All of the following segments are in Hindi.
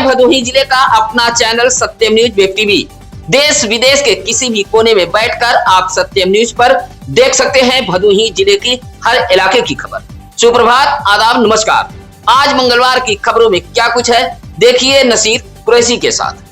भदोही जिले का अपना चैनल सत्यम न्यूज वेब टीवी। देश विदेश के किसी भी कोने में बैठकर आप सत्यम न्यूज पर देख सकते हैं भदोही जिले की हर इलाके की खबर। सुप्रभात, आदाब, नमस्कार। आज मंगलवार की खबरों में क्या कुछ है, देखिए नसीर कुरैशी के साथ।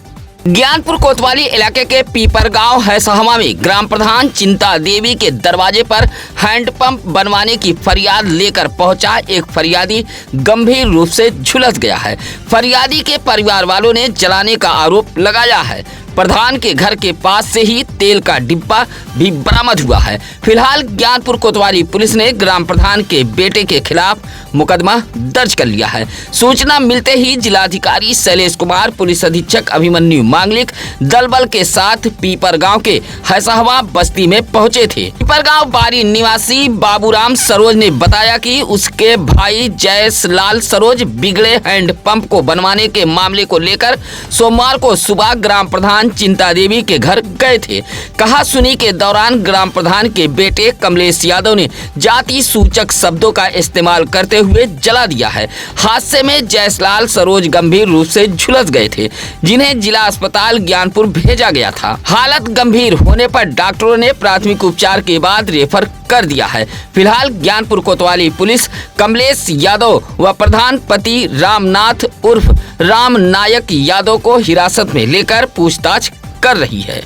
ज्ञानपुर कोतवाली इलाके के पीपर गांव हैसहमा में ग्राम प्रधान चिंता देवी के दरवाजे पर हैंडपंप बनवाने की फरियाद लेकर पहुंचा एक फरियादी गंभीर रूप से झुलस गया है। फरियादी के परिवार वालों ने जलाने का आरोप लगाया है। प्रधान के घर के पास से ही तेल का डिब्बा भी बरामद हुआ है। फिलहाल ज्ञानपुर कोतवाली पुलिस ने ग्राम प्रधान के बेटे के खिलाफ मुकदमा दर्ज कर लिया है। सूचना मिलते ही जिलाधिकारी शैलेश कुमार, पुलिस अधीक्षक अभिमन्यु मांगलिक दल बल के साथ पीपर गांव के हैसहवा बस्ती में पहुंचे थे। पीपर गांव बारी निवासी बाबूराम सरोज ने बताया कि उसके भाई जयसलाल सरोज बिगड़े हैंडपंप को बनवाने के मामले को लेकर सोमवार को सुबह ग्राम प्रधान चिंता देवी के घर गए थे। कहा सुनी के दौरान ग्राम प्रधान के बेटे कमलेश यादव ने जाति सूचक शब्दों का इस्तेमाल करते हुए जला दिया है। हादसे में जयसलाल सरोज गंभीर रूप से झुलस गए थे, जिन्हें जिला अस्पताल ज्ञानपुर भेजा गया था। हालत गंभीर होने पर डॉक्टरों ने प्राथमिक उपचार के बाद रेफर कर दिया है। फिलहाल ज्ञानपुर कोतवाली पुलिस कमलेश यादव व प्रधान पति रामनाथ उर्फ राम नायक यादव को हिरासत में लेकर पूछताछ कर रही है।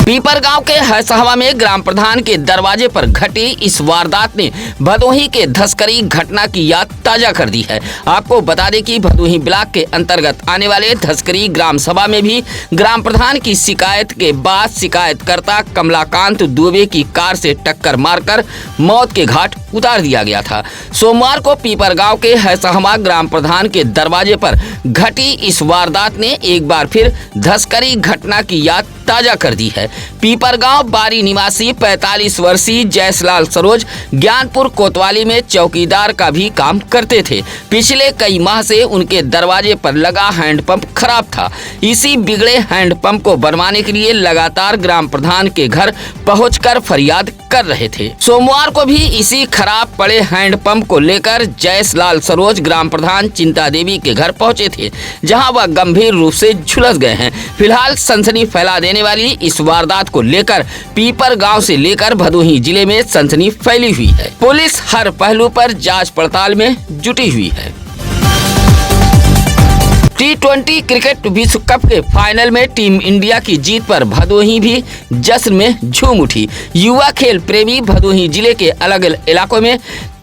पीपर गांव के हैसहवा में ग्राम प्रधान के दरवाजे पर घटी इस वारदात ने भदोही के धसकरी घटना की याद ताजा कर दी है। आपको बता दें कि भदोही ब्लॉक के अंतर्गत आने वाले धसकरी ग्राम सभा में भी ग्राम प्रधान की शिकायत के बाद शिकायतकर्ता कमलाकांत दुबे की कार से टक्कर मारकर मौत के घाट उतार दिया गया था। सोमवार को पीपर गांव के हैसहवा ग्राम प्रधान के दरवाजे पर घटी इस वारदात ने एक बार फिर धसकरी घटना की याद ताजा कर दी है। पीपर गांव बारी निवासी 45 वर्षीय जयसलाल सरोज ज्ञानपुर कोतवाली में चौकीदार का भी काम करते थे। पिछले कई माह से उनके दरवाजे पर लगा हैंडपंप खराब था। इसी बिगड़े हैंडपंप को बनवाने के लिए लगातार ग्राम प्रधान के घर पहुंचकर फरियाद कर रहे थे। सोमवार को भी इसी खराब पड़े हैंडपंप को लेकर जयसलाल सरोज ग्राम प्रधान चिंता देवी के घर पहुंचे थे, जहां वह गंभीर रूप से झुलस गए हैं। फिलहाल सनसनी फैला देने वाली इस वारदात को लेकर पीपर गांव से लेकर भदोही जिले में सनसनी फैली हुई है। पुलिस हर पहलू पर जांच पड़ताल में जुटी हुई है। T20 क्रिकेट विश्व कप के फाइनल में टीम इंडिया की जीत पर भदोही भी जश्न में झूम उठी। युवा खेल प्रेमी भदोही जिले के अलग अलग इलाकों में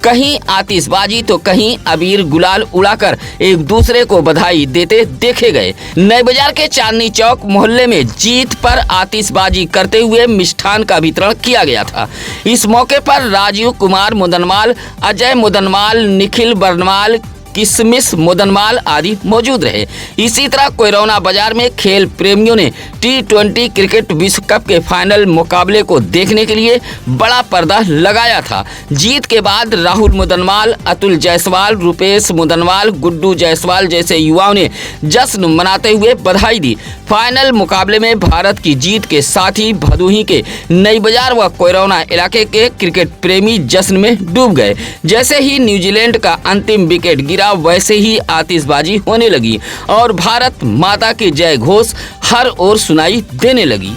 कहीं आतिशबाजी तो कहीं अबीर गुलाल उड़ाकर एक दूसरे को बधाई देते देखे गए। नए बाजार के चांदनी चौक मोहल्ले में जीत पर आतिशबाजी करते हुए मिष्ठान का वितरण किया गया था। इस मौके पर राजीव कुमार मुदनमाल, अजय मुदनमाल, निखिल बर्नमाल, किसमिस मुदनमाल आदि मौजूद रहे। इसी तरह कोयरौना बाजार में खेल प्रेमियों ने T20 क्रिकेट विश्व कप के फाइनल मुकाबले को देखने के लिए बड़ा पर्दा लगाया था। जीत के बाद राहुल मुदनमाल, अतुल जायसवाल, रुपेश मुदनमाल, गुड्डू जायसवाल जैसे युवाओं ने जश्न मनाते हुए बधाई दी। फाइनल मुकाबले में भारत की जीत के साथ ही भदोही के नई बाजार व कोयरौना इलाके के क्रिकेट प्रेमी जश्न में डूब गए। जैसे ही न्यूजीलैंड का अंतिम विकेट गिरा, वैसे ही आतिशबाजी होने लगी और भारत माता की जय घोष हर ओर सुनाई देने लगी।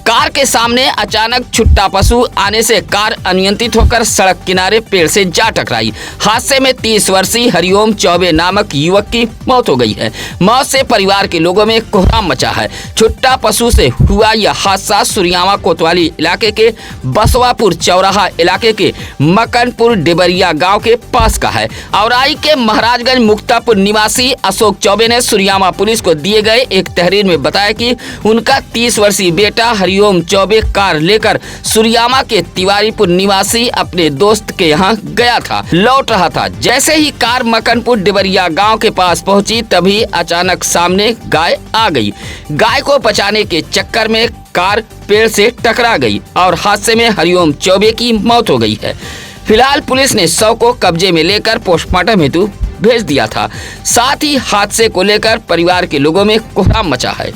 कार के सामने अचानक छुट्टा पशु आने से कार अनियंत्रित होकर सड़क किनारे पेड़ से जा टकराई। हादसे में 30 वर्षीय हरिओम चौबे नामक युवक की मौत हो गई है। मौत से परिवार के लोगों में कोहराम मचा है। छुट्टा पशु से हुआ यह हादसा सुरियामा कोतवाली इलाके के बसवापुर चौराहा इलाके के मकनपुर डेबरिया गाँव के पास का है। औराई के महाराजगंज मुक्तापुर निवासी अशोक चौबे ने सुरियामा पुलिस को दिए गए एक तहरीर में बताया कि उनका 30 वर्षीय बेटा हरिओम चौबे कार लेकर सुरियामा के तिवारीपुर निवासी अपने दोस्त के यहाँ गया था, लौट रहा था। जैसे ही कार मकनपुर डेबरिया गांव के पास पहुंची, तभी अचानक सामने गाय आ गई। गाय को बचाने के चक्कर में कार पेड़ से टकरा गई और हादसे में हरिओम चौबे की मौत हो गई है। फिलहाल पुलिस ने शव को कब्जे में लेकर पोस्टमार्टम हेतु भेज दिया था। साथ ही हादसे को लेकर परिवार के लोगों में कोहराम मचा है।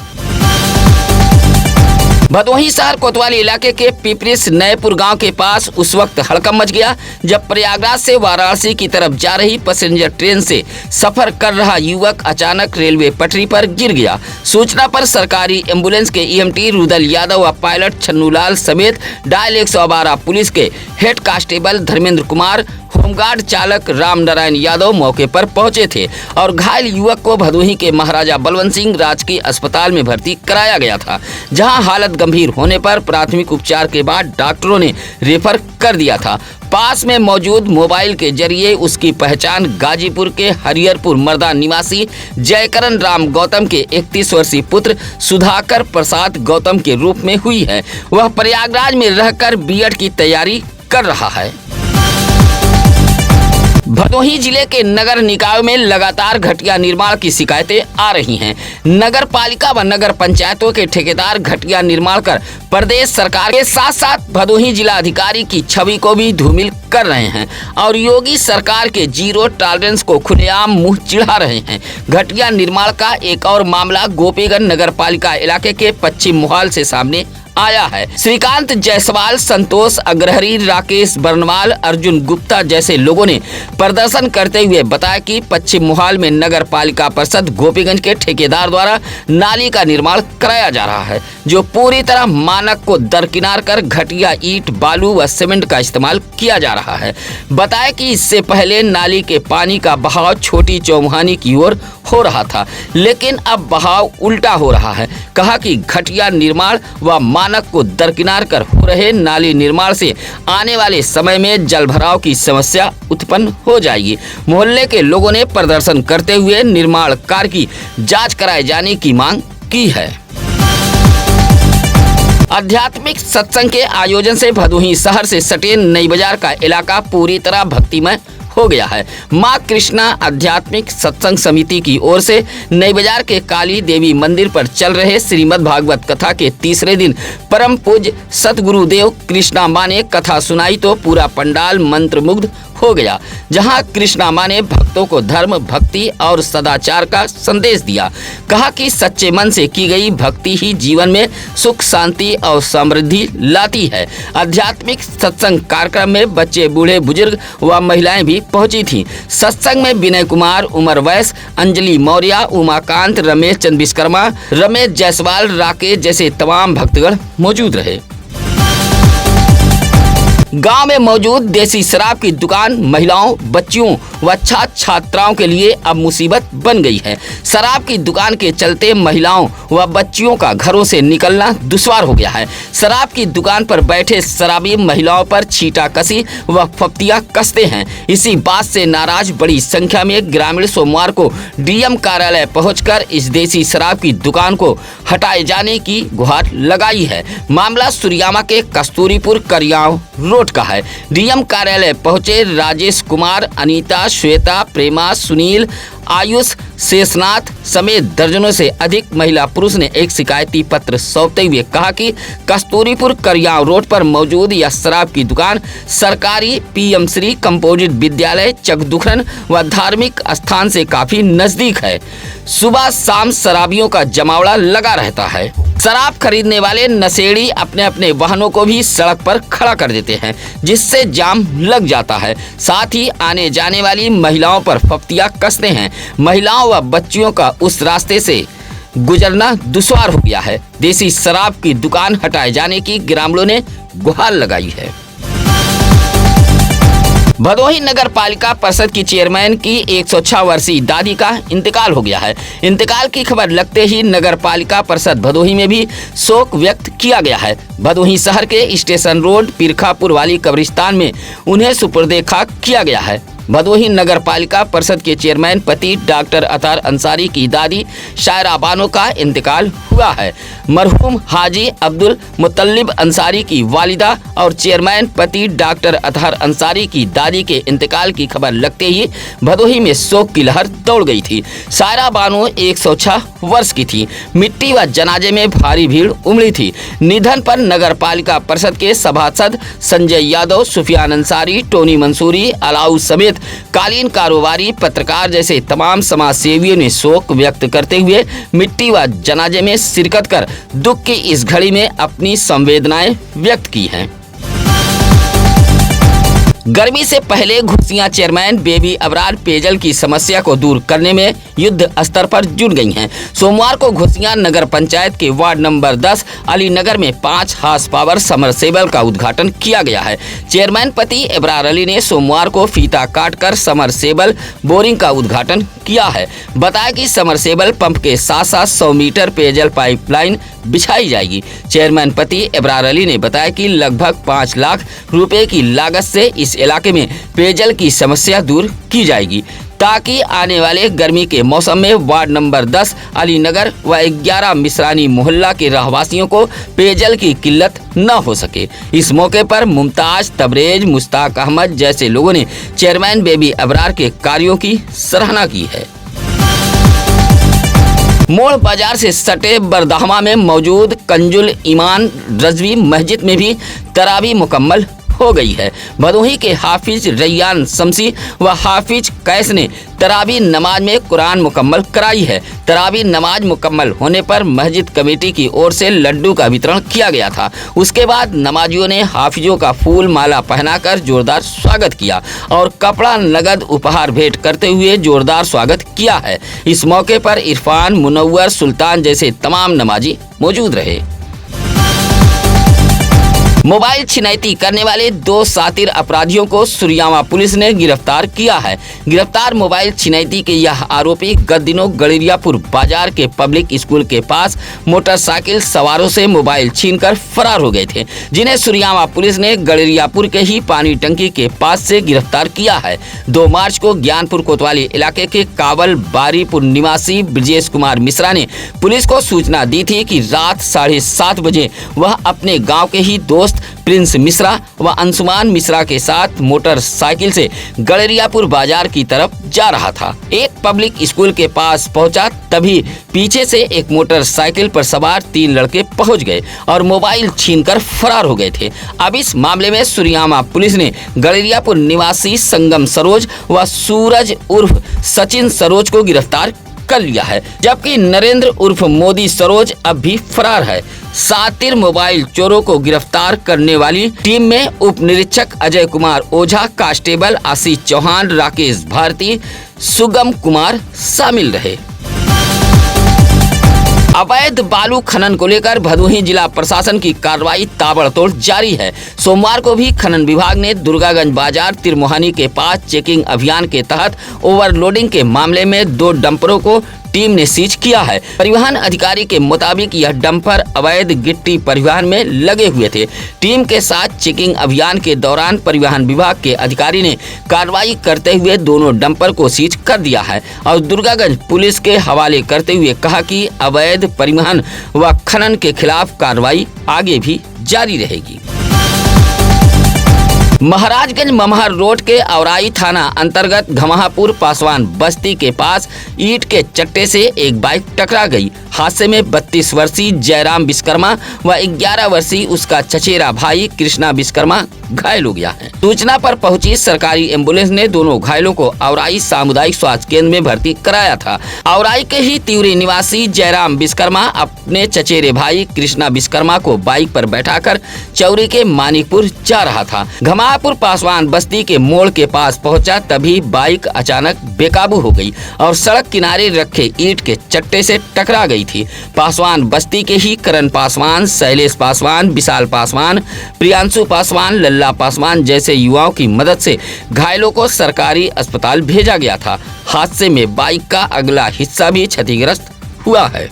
भदोही शहर कोतवाली इलाके के पिपरिस नएपुर गांव के पास उस वक्त हड़कंप मच गया जब प्रयागराज से वाराणसी की तरफ जा रही पैसेंजर ट्रेन से सफर कर रहा युवक अचानक रेलवे पटरी पर गिर गया। सूचना पर सरकारी एम्बुलेंस के ईएमटी रुदल यादव व पायलट छन्नूलाल समेत डायल 112 पुलिस के head constable Dharmendra Kumar, home guard चालक राम नारायण यादव मौके पर पहुंचे थे और घायल युवक को भदोही के महाराजा बलवंत सिंह राजकीय अस्पताल में भर्ती कराया गया था, जहां हालत गंभीर होने पर प्राथमिक उपचार के बाद डॉक्टरों ने रेफर कर दिया था। पास में मौजूद मोबाइल के जरिए उसकी पहचान गाजीपुर के हरिहरपुर मर्दा निवासी जयकरण राम गौतम के 31 वर्षीय पुत्र सुधाकर प्रसाद गौतम के रूप में हुई है। वह प्रयागराज में रहकर बीएड की तैयारी कर रहा है। भदोही जिले के नगर निकायों में लगातार घटिया निर्माण की शिकायतें आ रही हैं। नगर पालिका व नगर पंचायतों के ठेकेदार घटिया निर्माण कर प्रदेश सरकार के साथ साथ भदोही जिला अधिकारी की छवि को भी धूमिल कर रहे हैं और योगी सरकार के जीरो टॉलरेंस को खुलेआम मुंह चिढ़ा रहे हैं। घटिया निर्माण का एक और मामला गोपीगंज नगर पालिका इलाके के पश्चिम मोहाल से सामने आया है। श्रीकांत जायसवाल, संतोष अग्रहरी, राकेश बर्नवाल, अर्जुन गुप्ता जैसे लोगों ने प्रदर्शन करते हुए बताया कि पश्चिम मोहाल में नगर पालिका परिषद गोपीगंज के ठेकेदार द्वारा नाली का निर्माण कराया जा रहा है, जो पूरी तरह मानक को दरकिनार कर घटिया ईंट, बालू व सीमेंट का इस्तेमाल किया जा रहा है। बताया कि इससे पहले नाली के पानी का बहाव छोटी चौमुहानी की ओर हो रहा था, लेकिन अब बहाव उल्टा हो रहा है। कहा कि घटिया निर्माण व मानक को दरकिनार कर हो रहे नाली निर्माण से आने वाले समय में जल भराव की समस्या उत्पन्न हो जाएगी। मोहल्ले के लोगों ने प्रदर्शन करते हुए निर्माण कार्य की जांच कराए जाने की मांग की है। आध्यात्मिक सत्संग के आयोजन से भदोही शहर से सटे नई बाजार का इलाका पूरी तरह भक्तिमय हो गया है। मां कृष्णा आध्यात्मिक सत्संग समिति की ओर से नई बाजार के काली देवी मंदिर पर चल रहे श्रीमद् भागवत कथा के तीसरे दिन परम पूज्य सतगुरुदेव कृष्णा मां ने कथा सुनाई तो पूरा पंडाल मंत्रमुग्ध हो गया, जहां कृष्णा मां ने भक्तों को धर्म, भक्ति और सदाचार का संदेश दिया। कहा कि सच्चे मन से की गई भक्ति ही जीवन में सुख, शांति और समृद्धि लाती है। आध्यात्मिक सत्संग कार्यक्रम में बच्चे, बूढ़े, बुजुर्ग व महिलाएं भी पहुंची थीं। सत्संग में विनय कुमार, उमर वैस, अंजलि मौर्य, उमाकांत, रमेश चंद्र विश्वकर्मा, रमेश जायसवाल, राकेश जैसे तमाम भक्तगण मौजूद रहे। गांव में मौजूद देसी शराब की दुकान महिलाओं, बच्चियों व छात्र छात्राओं के लिए अब मुसीबत बन गई है। शराब की दुकान के चलते महिलाओं व बच्चियों का घरों से निकलना दुश्वार हो गया है। शराब की दुकान पर बैठे शराबी महिलाओं पर छींटाकशी व फप्तियां कसते हैं। इसी बात से नाराज बड़ी संख्या में ग्रामीण सोमवार को डीएम कार्यालय पहुंचकर इस देसी शराब की दुकान को हटाए जाने की गुहार लगाई है। मामला सुरियामा के कस्तूरीपुर करियाव रोड का है। डीएम कार्यालय पहुंचे राजेश कुमार, अनीता, श्वेता, प्रेमा, सुनील, आयुष, शेषनाथ समेत दर्जनों से अधिक महिला पुरुष ने एक शिकायती पत्र सौंपते हुए कहा कि कस्तूरीपुर करियाव रोड पर मौजूद यह शराब की दुकान सरकारी पीएम श्री कंपोजिट विद्यालय चकदुखरन व धार्मिक स्थान से काफी नजदीक है। सुबह शाम शराबियों का जमावड़ा लगा रहता है। शराब खरीदने वाले नशेड़ी अपने अपने वाहनों को भी सड़क पर खड़ा कर देते हैं, जिससे जाम लग जाता है। साथ ही आने जाने वाली महिलाओं पर फप्तियां कसते हैं। महिलाओं व बच्चियों का उस रास्ते से गुजरना दुश्वार हो गया है। देसी शराब की दुकान हटाए जाने की ग्रामीणों ने गुहार लगाई है। भदोही नगर पालिका परिषद की चेयरमैन की 106 वर्षीय दादी का इंतकाल हो गया है। इंतकाल की खबर लगते ही नगर पालिका परिषद भदोही में भी शोक व्यक्त किया गया है। भदोही शहर के स्टेशन रोड पीरखापुर वाली कब्रिस्तान में उन्हें सुपुर्दे खाक किया गया है। भदोही नगर पालिका परिषद के चेयरमैन पति डॉक्टर अतहर अंसारी की दादी शायरा बानो का इंतकाल हुआ है। मरहूम हाजी अब्दुल मुतल्लिब अंसारी की वालिदा और चेयरमैन पति डॉक्टर अतहर अंसारी की दादी के इंतकाल की खबर लगते ही भदोही में शोक की लहर दौड़ गई थी। शायरा बानो 106 वर्ष की थी। मिट्टी व जनाजे में भारी भीड़ उमड़ी थी। निधन पर नगर पालिका परिषद के सभासद संजय यादव, सुफियान अंसारी, टोनी मंसूरी, अलाउ समेत कालीन कारोबारी, पत्रकार जैसे तमाम समाज सेवियों ने शोक व्यक्त करते हुए मिट्टी व जनाजे में शिरकत कर दुख की इस घड़ी में अपनी संवेदनाएं व्यक्त की हैं। गर्मी से पहले घुसियां चेयरमैन बेबी अबरार पेयजल की समस्या को दूर करने में युद्ध स्तर पर जुट गई हैं। सोमवार को घुसियां नगर पंचायत के वार्ड नंबर 10 अलीनगर में 5 हार्स पावर समरसेबल का उद्घाटन किया गया है। चेयरमैन पति अबरार अली ने सोमवार को फीता काटकर समरसेबल बोरिंग का उद्घाटन किया है। बताया कि समरसेबल पंप के साथ साथ 100 मीटर पेयजल पाइपलाइन बिछाई जाएगी। चेयरमैन पति अबरार अली ने बताया कि लगभग 5 लाख रुपए की लागत से इस इलाके में पेयजल की समस्या दूर की जाएगी, ताकि आने वाले गर्मी के मौसम में वार्ड नंबर 10 अलीनगर व 11 मिसरानी मोहल्ला के रहवासियों को पेयजल की किल्लत न हो सके। इस मौके पर मुमताज, तबरेज, मुश्ताक अहमद जैसे लोगों ने चेयरमैन बेबी अबरार के कार्यों की सराहना की है। मोड़ बाजार से सटे बरदहमा में मौजूद कंजुल ईमान रजवी मस्जिद में भी तरावी मुकम्मल हो गई है। भदोही के हाफिज रैयान शमसी व हाफिज कैस ने तरावी नमाज में कुरान मुकम्मल कराई है। तरावी नमाज मुकम्मल होने पर मस्जिद कमेटी की ओर से लड्डू का वितरण किया गया था। उसके बाद नमाजियों ने हाफिजों का फूल माला पहनाकर जोरदार स्वागत किया और कपड़ा नगद उपहार भेंट करते हुए जोरदार स्वागत किया है। इस मौके पर इरफान, मुनव्वर, सुल्तान जैसे तमाम नमाजी मौजूद रहे। मोबाइल छिनैती करने वाले 2 शातिर अपराधियों को सुरयामा पुलिस ने गिरफ्तार किया है। गिरफ्तार मोबाइल छिनैती के यह आरोपी गत दिनों गड़रियापुर बाजार के पब्लिक स्कूल के पास मोटरसाइकिल सवारों से मोबाइल छीनकर फरार हो गए थे, जिन्हें सुरयामा पुलिस ने गड़रियापुर के ही पानी टंकी के पास से गिरफ्तार किया है। 2 मार्च को ज्ञानपुर कोतवाली इलाके के कावल बारीपुर निवासी ब्रजेश कुमार मिश्रा ने पुलिस को सूचना दी थी कि रात 7:30 बजे वह अपने गाँव के ही दोस्त प्रिंस मिश्रा व अंशुमान मिश्रा के साथ मोटरसाइकिल से गड़रियापुर बाजार की तरफ जा रहा था। एक पब्लिक स्कूल के पास पहुंचा, तभी पीछे से एक मोटरसाइकिल पर सवार 3 लड़के पहुंच गए और मोबाइल छीनकर फरार हो गए थे। अब इस मामले में सुरयामा पुलिस ने गड़रियापुर निवासी संगम सरोज व सूरज उर्फ सचिन सरोज को गिरफ्तार कर लिया है, जबकि नरेंद्र उर्फ मोदी सरोज अब भी फरार है। शातिर मोबाइल चोरों को गिरफ्तार करने वाली टीम में उप निरीक्षक अजय कुमार ओझा, कांस्टेबल आशीष चौहान, राकेश भारती, सुगम कुमार शामिल रहे। अवैध बालू खनन को लेकर भदोही जिला प्रशासन की कार्रवाई ताबड़तोड़ जारी है। सोमवार को भी खनन विभाग ने दुर्गागंज बाजार तिरमोहानी के पास चेकिंग अभियान के तहत ओवरलोडिंग के मामले में 2 डंपरों को टीम ने सीज किया है। परिवहन अधिकारी के मुताबिक यह डंपर अवैध गिट्टी परिवहन में लगे हुए थे। टीम के साथ चेकिंग अभियान के दौरान परिवहन विभाग के अधिकारी ने कार्रवाई करते हुए दोनों डंपर को सीज कर दिया है और दुर्गागंज पुलिस के हवाले करते हुए कहा कि अवैध परिवहन व खनन के खिलाफ कार्रवाई आगे भी जारी रहेगी। महाराजगंज ममहर रोड के औराई थाना अंतर्गत घमापुर पासवान बस्ती के पास ईंट के चट्टे से एक बाइक टकरा गई। हादसे में 32 वर्षीय जयराम विश्वकर्मा व 11 वर्षीय उसका चचेरा भाई कृष्णा विश्वकर्मा घायल हो गया है। सूचना पर पहुंची सरकारी एम्बुलेंस ने दोनों घायलों को औराई सामुदायिक स्वास्थ्य केंद्र में भर्ती कराया था। औराई के ही तिवरी निवासी जयराम विश्वकर्मा अपने चचेरे भाई कृष्णा विश्वकर्मा को बाइक पर बैठाकर चौरी के मानिकपुर जा रहा था। घमापुर पासवान बस्ती के मोड़ के पास पहुंचा, तभी बाइक अचानक बेकाबू हो गई और सड़क किनारे रखे ईंट के चट्टे से टकरा गई थी। पासवान बस्ती के ही करण पासवान, शैलेश पासवान, विशाल पासवान, प्रियांशु पासवान, लल्ला पासवान जैसे युवाओं की मदद से घायलों को सरकारी अस्पताल भेजा गया था। हादसे में बाइक का अगला हिस्सा भी क्षतिग्रस्त हुआ है।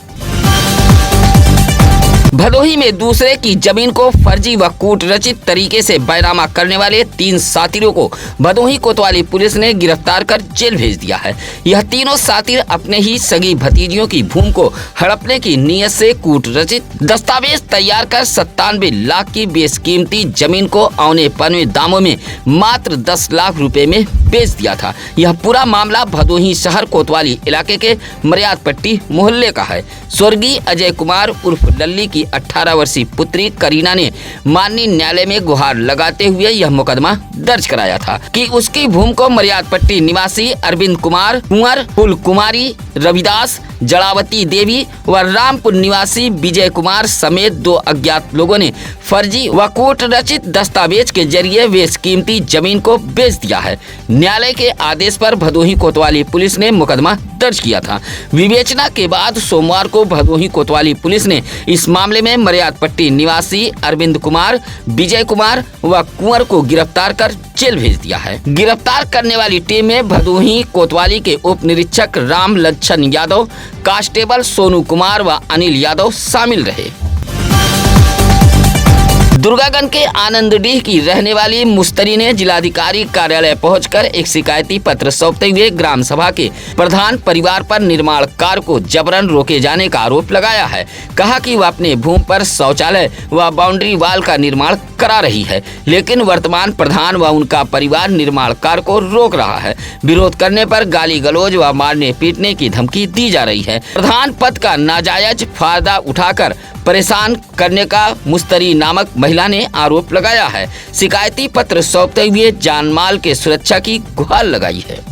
भदोही में दूसरे की जमीन को फर्जी व कूटरचित तरीके से बैनामा करने वाले 3 साथियों को भदोही कोतवाली पुलिस ने गिरफ्तार कर जेल भेज दिया है। यह तीनों साथी अपने ही सगी भतीजियों की भूमि को हड़पने की नीयत से कूटरचित दस्तावेज तैयार कर 97 लाख की बेशकीमती जमीन को औने पौने दामों में मात्र 10 लाख रुपए में बेच दिया था। यह पूरा मामला भदोही शहर कोतवाली इलाके के मर्याद पट्टी मोहल्ले का है। स्वर्गीय अजय कुमार उर्फ लल्ली की 18 वर्षीय पुत्री करीना ने माननीय न्यायालय में गुहार लगाते हुए यह मुकदमा दर्ज कराया था कि उसकी भूमि को मर्यादपट्टी निवासी अरविंद कुमार, कुंवर, फूल कुमारी, रविदास, जड़ावती देवी व रामपुर निवासी विजय कुमार समेत 2 अज्ञात लोगों ने फर्जी व कोर्ट रचित दस्तावेज के जरिए बेशकीमती जमीन को बेच दिया है। न्यायालय के आदेश पर भदोही कोतवाली पुलिस ने मुकदमा दर्ज किया था। विवेचना के बाद सोमवार को भदोही कोतवाली पुलिस ने इस मामले में मर्यादपट्टी निवासी अरविंद कुमार, विजय कुमार व कुंवर को गिरफ्तार कर जेल भेज दिया है। गिरफ्तार करने वाली टीम में भदोही कोतवाली के उप निरीक्षक राम लच्छन यादव, कांस्टेबल सोनू कुमार व अनिल यादव शामिल रहे। दुर्गागंज के आनंदडीह की रहने वाली मुस्तरी ने जिलाधिकारी कार्यालय पहुंचकर एक शिकायती पत्र सौंपते हुए ग्राम सभा के प्रधान परिवार पर निर्माण कार्य को जबरन रोके जाने का आरोप लगाया है। कहा कि वह अपने भूमि पर शौचालय व बाउंड्री वाल का निर्माण करा रही है, लेकिन वर्तमान प्रधान व उनका परिवार निर्माण कार्य को रोक रहा है। विरोध करने पर गाली गलौज व मारने पीटने की धमकी दी जा रही है। प्रधान पद का नाजायज फायदा उठाकर परेशान करने का मुस्तरी नामक महिला ने आरोप लगाया है। शिकायती पत्र सौंपते हुए जानमाल के सुरक्षा की गुहार लगाई है।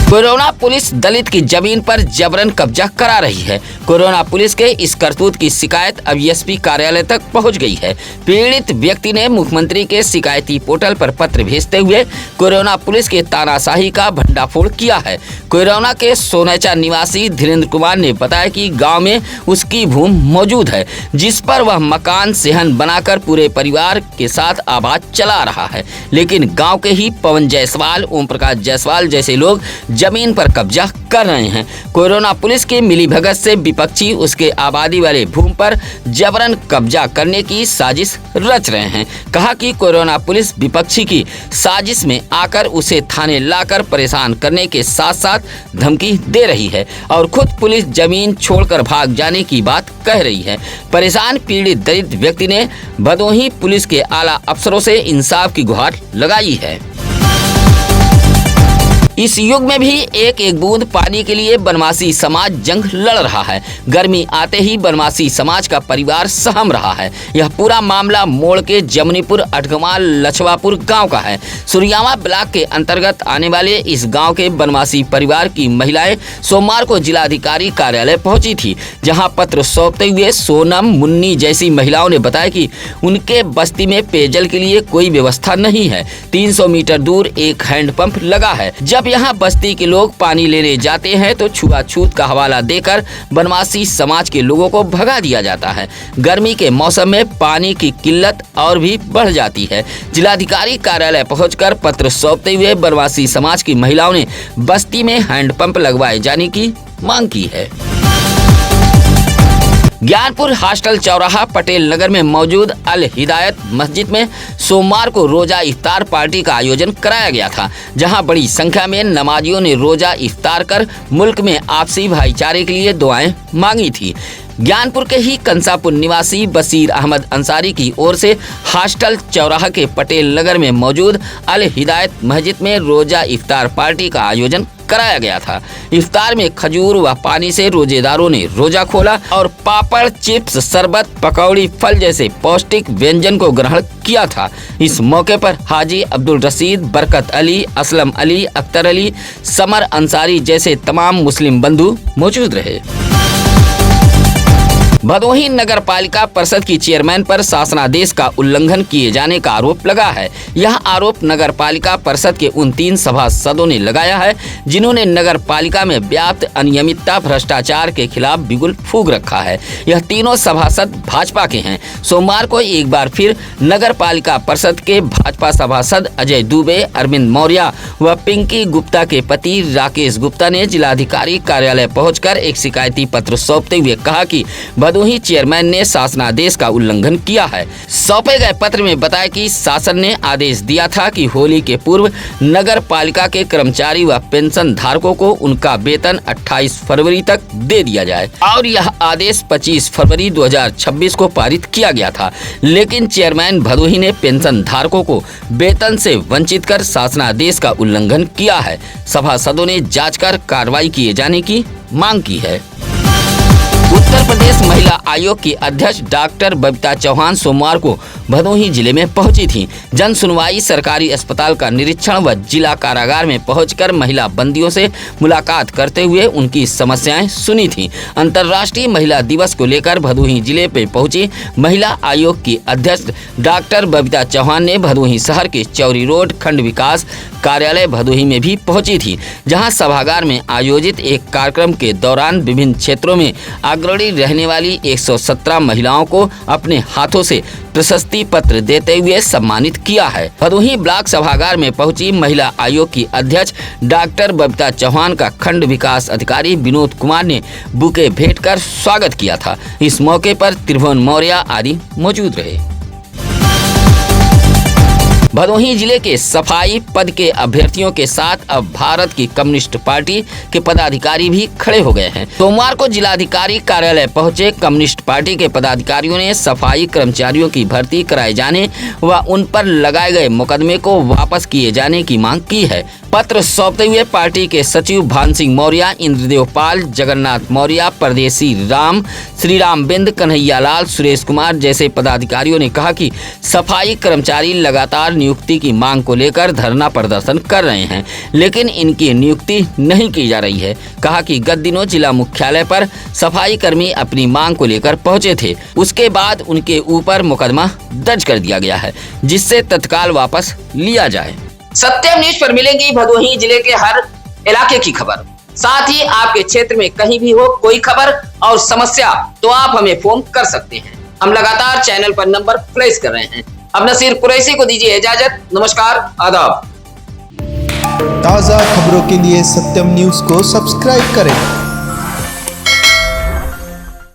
कोरोना पुलिस दलित की जमीन पर जबरन कब्जा करा रही है। कोरोना पुलिस के इस करतूत की शिकायत अब एसपी कार्यालय तक पहुंच गई है। पीड़ित व्यक्ति ने मुख्यमंत्री के शिकायती पोर्टल पर पत्र भेजते हुए कोरोना पुलिस के तानाशाही का भंडाफोड़ किया है। कोरोना के सोनेचा निवासी धीरेन्द्र कुमार ने बताया कि गांव में उसकी भूमि मौजूद है, जिस पर वह मकान सेहन बनाकर पूरे परिवार के साथ आबाद चला रहा है, लेकिन गाँव के ही पवन जायसवाल, ओम प्रकाश जायसवाल जैसे लोग जमीन पर कब्जा कर रहे हैं। कोरोना पुलिस के मिलीभगत से विपक्षी उसके आबादी वाले भूमि पर जबरन कब्जा करने की साजिश रच रहे हैं। कहा कि कोरोना पुलिस विपक्षी की साजिश में आकर उसे थाने लाकर परेशान करने के साथ साथ धमकी दे रही है और खुद पुलिस जमीन छोड़कर भाग जाने की बात कह रही है। परेशान पीड़ित दलित व्यक्ति ने भदोही पुलिस के आला अफसरों से इंसाफ की गुहार लगाई है। इस युग में भी एक एक बूंद पानी के लिए बनवासी समाज जंग लड़ रहा है। गर्मी आते ही बनवासी समाज का परिवार सहम रहा है। यह पूरा मामला मोड़ के जमनीपुर अटगमाल लछवापुर गांव का है। सुरियावा ब्लॉक के अंतर्गत आने वाले इस गांव के बनवासी परिवार की महिलाएं सोमवार को जिलाधिकारी कार्यालय पहुंची थी, जहां पत्र सौंपते हुए सोनम, मुन्नी जैसी महिलाओं ने बताया कि उनके बस्ती में पेयजल के लिए कोई व्यवस्था नहीं है। 300 मीटर दूर एक हैंडपंप लगा है। जब यहाँ बस्ती के लोग पानी लेने जाते हैं तो छुआछूत का हवाला देकर बनवासी समाज के लोगों को भगा दिया जाता है। गर्मी के मौसम में पानी की किल्लत और भी बढ़ जाती है। जिलाधिकारी कार्यालय पहुंचकर पत्र सौंपते हुए बनवासी समाज की महिलाओं ने बस्ती में हैंडपंप लगवाए जाने की मांग की है। ज्ञानपुर हॉस्टल चौराहा पटेल नगर में मौजूद अल हिदायत मस्जिद में सोमवार को रोजा इफ्तार पार्टी का आयोजन कराया गया था, जहां बड़ी संख्या में नमाजियों ने रोजा इफ्तार कर मुल्क में आपसी भाईचारे के लिए दुआएं मांगी थी। ज्ञानपुर के ही कंसापुर निवासी बशीर अहमद अंसारी की ओर से हॉस्टल चौराहा के पटेल नगर में मौजूद अल हिदायत मस्जिद में रोजा इफ्तार पार्टी का आयोजन कराया गया था। इफ्तार में खजूर व पानी से रोजेदारों ने रोजा खोला और पापड़, चिप्स, शरबत, पकौड़ी, फल जैसे पौष्टिक व्यंजन को ग्रहण किया था। इस मौके पर हाजी अब्दुल रशीद, बरकत अली, असलम अली, अख्तर अली, समर अंसारी जैसे तमाम मुस्लिम बंधु मौजूद रहे। भदोही नगर पालिका परिषद की चेयरमैन पर शासनादेश का उल्लंघन किए जाने का आरोप लगा है। यह आरोप नगर पालिका परिषद के उन 3 सभासदों ने लगाया है जिन्होंने नगर पालिका में व्याप्त अनियमितता, भ्रष्टाचार के खिलाफ बिगुल फूंक रखा है। यह तीनों सभासद भाजपा के हैं। सोमवार को एक बार फिर नगर पालिका परिषद के भाजपा सभासद अजय दुबे, अरविंद मौर्य व पिंकी गुप्ता के पति राकेश गुप्ता ने जिलाधिकारी कार्यालय पहुंचकर एक शिकायती पत्र सौंपते हुए कहा कि भदोही चेयरमैन ने शासनादेश का उल्लंघन किया है। सौंपे गए पत्र में बताया कि शासन ने आदेश दिया था कि होली के पूर्व नगर पालिका के कर्मचारी व पेंशन धारकों को उनका वेतन 28 फरवरी तक दे दिया जाए और यह आदेश 25 फरवरी 2026 को पारित किया गया था, लेकिन चेयरमैन भदोही ने पेंशन धारकों को वेतन से वंचित कर शासनादेश का उल्लंघन किया है। सभासदों ने जांच कर कार्रवाई किए जाने की मांग की है। उत्तर प्रदेश महिला आयोग की अध्यक्ष डॉक्टर बबीता चौहान सोमवार को भदोही जिले में पहुंची थी। जन सुनवाई सरकारी अस्पताल का निरीक्षण व जिला कारागार में पहुंचकर महिला बंदियों से मुलाकात करते हुए उनकी समस्याएं सुनी थी। अंतर्राष्ट्रीय महिला दिवस को लेकर भदोही जिले पे पहुंची महिला आयोग की अध्यक्ष डॉक्टर बबीता चौहान ने भदोही शहर के चौरी रोड खंड विकास कार्यालय भदोही में भी पहुंची थी, जहां सभागार में आयोजित एक कार्यक्रम के दौरान विभिन्न क्षेत्रों में अग्रणी रहने वाली 117 महिलाओं को अपने हाथों से प्रशस्ति पत्र देते हुए सम्मानित किया है। भदोही ब्लॉक सभागार में पहुंची महिला आयोग की अध्यक्ष डॉक्टर बबीता चौहान का खंड विकास अधिकारी विनोद कुमार ने बुके भेंट कर स्वागत किया था। इस मौके पर त्रिभुवन मौर्य आदि मौजूद रहे। भदोही जिले के सफाई पद के अभ्यर्थियों के साथ अब भारत की कम्युनिस्ट पार्टी के पदाधिकारी भी खड़े हो गए हैं। सोमवार को जिलाधिकारी कार्यालय पहुंचे कम्युनिस्ट पार्टी के पदाधिकारियों ने सफाई कर्मचारियों की भर्ती कराए जाने व उन पर लगाए गए मुकदमे को वापस किए जाने की मांग की है। पत्र सौंपते हुए पार्टी के सचिव भान सिंह मौर्य, इंद्रदेव पाल, जगन्नाथ मौर्य, परदेसी राम, श्रीराम बिंद, कन्हैया लाल, सुरेश कुमार जैसे पदाधिकारियों ने कहा कि सफाई कर्मचारी लगातार नियुक्ति की मांग को लेकर धरना प्रदर्शन कर रहे हैं, लेकिन इनकी नियुक्ति नहीं की जा रही है। कहा कि गत दिनों जिला मुख्यालय पर सफाई कर्मी अपनी मांग को लेकर पहुंचे थे, उसके बाद उनके ऊपर मुकदमा दर्ज कर दिया गया है, जिससे तत्काल वापस लिया जाए। सत्यम न्यूज पर मिलेंगी भदोही जिले के हर इलाके की खबर, साथ ही आपके क्षेत्र में कहीं भी हो कोई खबर और समस्या तो आप हमें फोन कर सकते हैं। हम लगातार चैनल पर नंबर फ्लैश कर रहे हैं। अब नसीर कुरैशी को दीजिए इजाजत। नमस्कार, आदाब। ताज़ा खबरों के लिए सत्यम न्यूज को सब्सक्राइब करें।